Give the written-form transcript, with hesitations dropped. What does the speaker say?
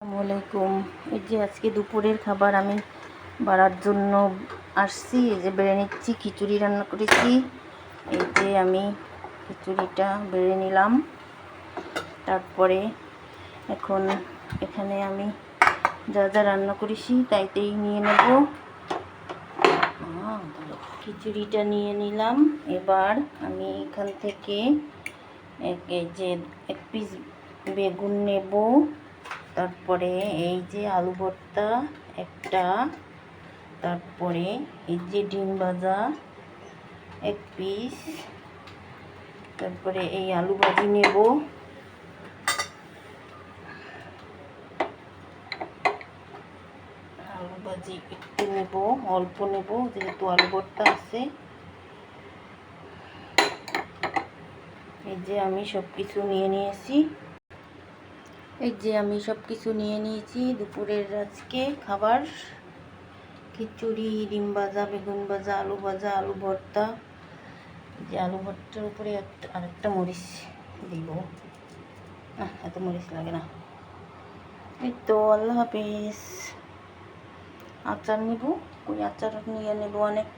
আসসালামু আলাইকুম। এই যে আজকে দুপুরের খাবার আমি বাড়ার জন্য আসছি। এই যে বেড়ে নিচ্ছি, খিচুড়ি রান্না করেছি। এই যে আমি খিচুড়িটা বেড়ে নিলাম। তারপরে এখন এখানে আমি যা যা রান্না করেছি তাইতেই নিয়ে নেব। খিচুড়িটা নিয়ে নিলাম। এবার আমি এখান থেকে এক পিস বেগুন নেব। তারপরে এই যে আলু ভর্তা একটা, তারপরে এই যে ডিম ভাজা এক পিস, তারপরে এই আলু ভাজি নেব, আলু ভাজি একটু নেব, অল্প নেব যেহেতু আলু ভর্তা আছে। এই যে আমি সব কিছু নিয়ে নিয়েছি। দুপুরের আজকে খাবার খিচুড়ি, ডিম ভাজা, বেগুন ভাজা, আলু ভাজা, আলু ভর্তা। যে আলু ভর্তার উপরে আরেকটা মরিচ দিব, এত মরিচ লাগে না। এই তো, আল্লাহ হাফিজ। আচার নিব, ওই আচার নিয়ে নেব অনেক।